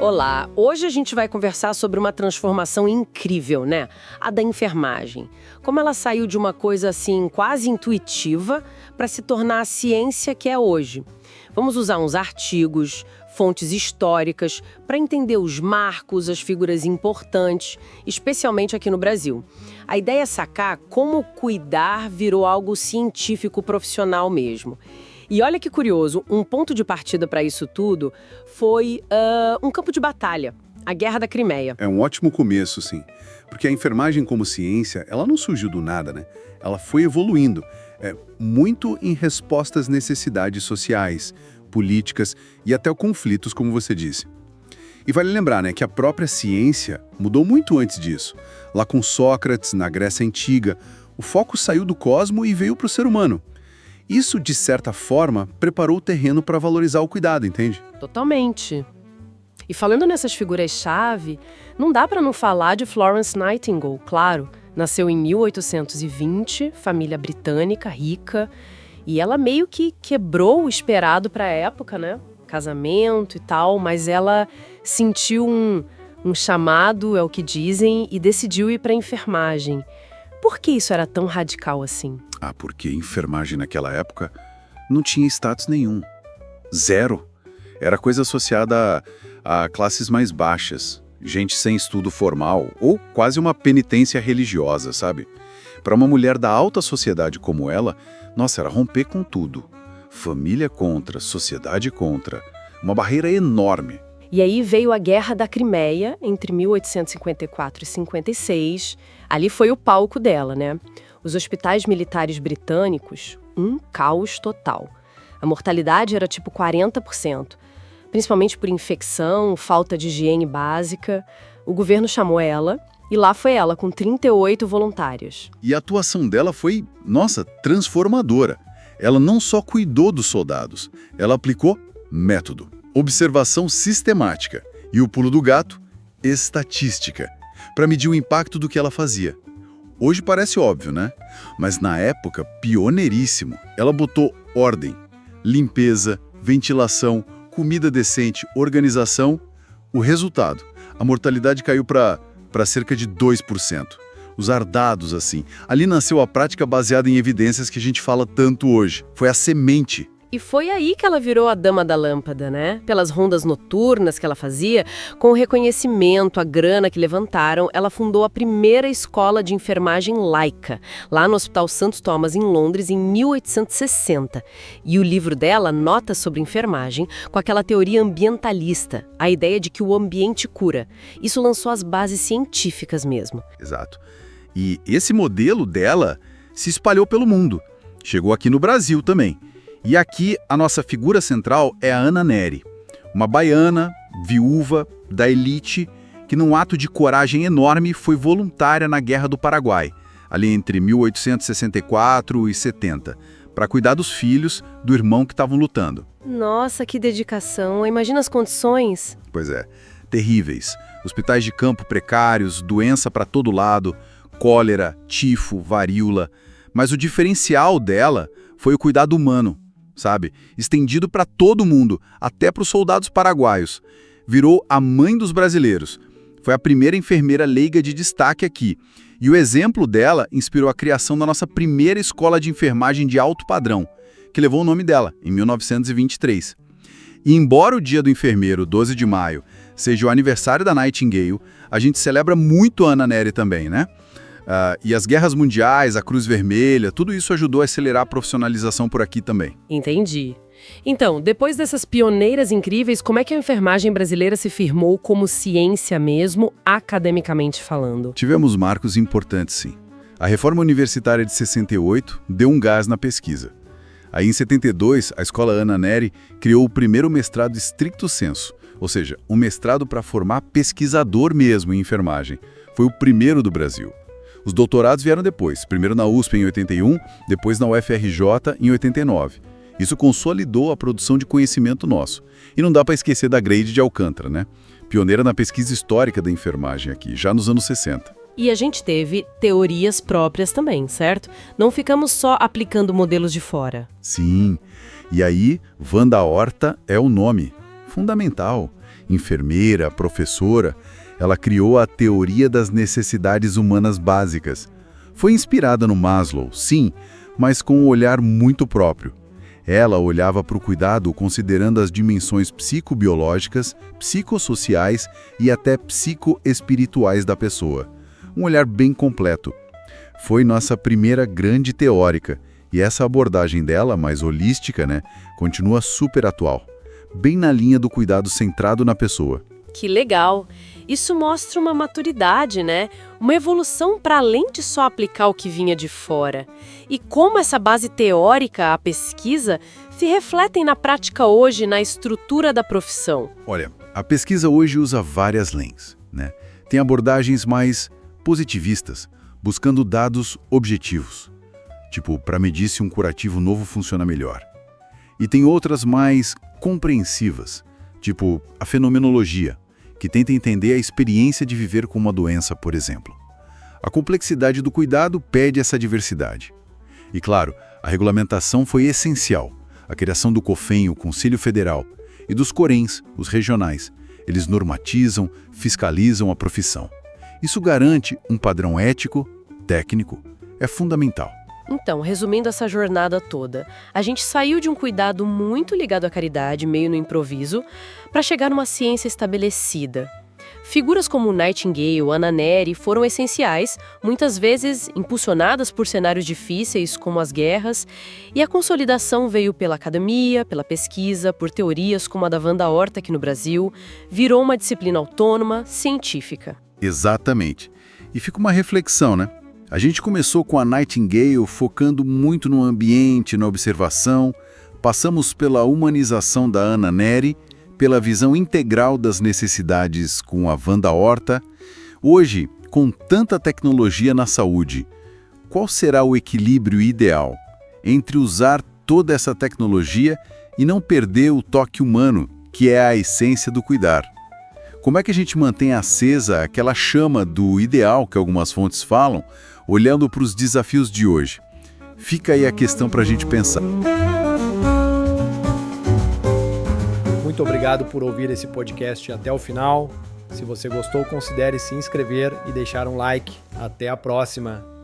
Olá, hoje a gente vai conversar sobre uma transformação incrível, né? A da enfermagem. Como ela saiu de uma coisa assim quase intuitiva para se tornar a ciência que é hoje. Vamos usar uns artigos, fontes históricas, para entender os marcos, as figuras importantes, especialmente aqui no Brasil. A ideia é sacar como cuidar virou algo científico profissional mesmo. E olha que curioso, um ponto de partida para isso tudo foi um campo de batalha, a Guerra da Crimeia. É um ótimo começo, sim. Porque a enfermagem como ciência, ela não surgiu do nada, né? Ela foi evoluindo, muito em resposta às necessidades sociais, políticas e até conflitos, como você disse. E vale lembrar, né, que a própria ciência mudou muito antes disso. Lá com Sócrates, na Grécia Antiga, o foco saiu do cosmo e veio para o ser humano. Isso, de certa forma, preparou o terreno para valorizar o cuidado, entende? Totalmente. E falando nessas figuras-chave, não dá para não falar de Florence Nightingale, claro. Nasceu em 1820, família britânica, rica, e ela meio que quebrou o esperado para a época, né? Casamento e tal, mas ela sentiu um chamado, é o que dizem, e decidiu ir para a enfermagem. Por que isso era tão radical assim? Porque enfermagem naquela época não tinha status nenhum. Zero. Era coisa associada a classes mais baixas, gente sem estudo formal ou quase uma penitência religiosa, sabe? Para uma mulher da alta sociedade como ela, nossa, era romper com tudo. Família contra, sociedade contra. Uma barreira enorme. E aí veio a Guerra da Crimeia, entre 1854 e 56. Ali foi o palco dela, né? Os hospitais militares britânicos, um caos total. A mortalidade era tipo 40%, principalmente por infecção, falta de higiene básica. O governo chamou ela, e lá foi ela, com 38 voluntários. E a atuação dela foi, nossa, transformadora. Ela não só cuidou dos soldados, ela aplicou método, observação sistemática e o pulo do gato, estatística, para medir o impacto do que ela fazia. Hoje parece óbvio, né? Mas na época, pioneiríssimo. Ela botou ordem, limpeza, ventilação, comida decente, organização. O resultado, a mortalidade caiu para cerca de 2%. Usar dados assim. Ali nasceu a prática baseada em evidências que a gente fala tanto hoje. Foi a semente. E foi aí que ela virou a dama da lâmpada, né? Pelas rondas noturnas que ela fazia, com o reconhecimento, a grana que levantaram, ela fundou a primeira escola de enfermagem laica, lá no Hospital Santo Thomas, em Londres, em 1860. E o livro dela, Notas sobre Enfermagem, com aquela teoria ambientalista, a ideia de que o ambiente cura. Isso lançou as bases científicas mesmo. Exato. E esse modelo dela se espalhou pelo mundo. Chegou aqui no Brasil também. E aqui a nossa figura central é a Ana Nery, uma baiana, viúva, da elite, que num ato de coragem enorme foi voluntária na Guerra do Paraguai, ali entre 1864 e 70, para cuidar dos filhos do irmão que estavam lutando. Nossa, que dedicação! Imagina as condições. Pois é, terríveis. Hospitais de campo precários, doença para todo lado, cólera, tifo, varíola. Mas o diferencial dela foi o cuidado humano. Sabe? Estendido para todo mundo, até para os soldados paraguaios. Virou a mãe dos brasileiros. Foi a primeira enfermeira leiga de destaque aqui. E o exemplo dela inspirou a criação da nossa primeira escola de enfermagem de alto padrão, que levou o nome dela, em 1923. E embora o Dia do Enfermeiro, 12 de maio, seja o aniversário da Nightingale, a gente celebra muito a Ana Nery também, né? E as guerras mundiais, a Cruz Vermelha, tudo isso ajudou a acelerar a profissionalização por aqui também. Entendi. Então, depois dessas pioneiras incríveis, como é que a enfermagem brasileira se firmou como ciência mesmo, academicamente falando? Tivemos marcos importantes, sim. A reforma universitária de 68 deu um gás na pesquisa. Aí, em 72, a Escola Ana Nery criou o primeiro mestrado stricto sensu, ou seja, um mestrado para formar pesquisador mesmo em enfermagem. Foi o primeiro do Brasil. Os doutorados vieram depois, primeiro na USP em 81, depois na UFRJ em 89. Isso consolidou a produção de conhecimento nosso. E não dá para esquecer da Grade de Alcântara, né? Pioneira na pesquisa histórica da enfermagem aqui, já nos anos 60. E a gente teve teorias próprias também, certo? Não ficamos só aplicando modelos de fora. Sim. E aí, Wanda Horta é o nome. Fundamental. Enfermeira, professora, ela criou a teoria das necessidades humanas básicas. Foi inspirada no Maslow, sim, mas com um olhar muito próprio. Ela olhava para o cuidado considerando as dimensões psicobiológicas, psicossociais e até psicoespirituais da pessoa. Um olhar bem completo. Foi nossa primeira grande teórica, e essa abordagem dela, mais holística, continua super atual. Bem na linha do cuidado centrado na pessoa. Que legal! Isso mostra uma maturidade, Uma evolução para além de só aplicar o que vinha de fora. E como essa base teórica, a pesquisa, se refletem na prática hoje na estrutura da profissão. Olha, a pesquisa hoje usa várias lentes, Tem abordagens mais positivistas, buscando dados objetivos, tipo para medir se um curativo novo funciona melhor. E tem outras mais compreensivas, tipo a fenomenologia, que tenta entender a experiência de viver com uma doença, por exemplo. A complexidade do cuidado pede essa diversidade. E claro, a regulamentação foi essencial. A criação do COFEN, o Conselho Federal, e dos CORENs, os regionais. Eles normatizam, fiscalizam a profissão. Isso garante um padrão ético, técnico, é fundamental. Então, resumindo essa jornada toda, a gente saiu de um cuidado muito ligado à caridade, meio no improviso, para chegar numa ciência estabelecida. Figuras como Nightingale, Anna Neri foram essenciais, muitas vezes impulsionadas por cenários difíceis, como as guerras, e a consolidação veio pela academia, pela pesquisa, por teorias como a da Wanda Horta aqui no Brasil, virou uma disciplina autônoma, científica. Exatamente. E fica uma reflexão, A gente começou com a Nightingale focando muito no ambiente, na observação, passamos pela humanização da Anna Neri, pela visão integral das necessidades com a Wanda Horta. Hoje, com tanta tecnologia na saúde, qual será o equilíbrio ideal entre usar toda essa tecnologia e não perder o toque humano, que é a essência do cuidar? Como é que a gente mantém acesa aquela chama do ideal que algumas fontes falam, olhando para os desafios de hoje? Fica aí a questão para a gente pensar. Muito obrigado por ouvir esse podcast até o final. Se você gostou, considere se inscrever e deixar um like. Até a próxima!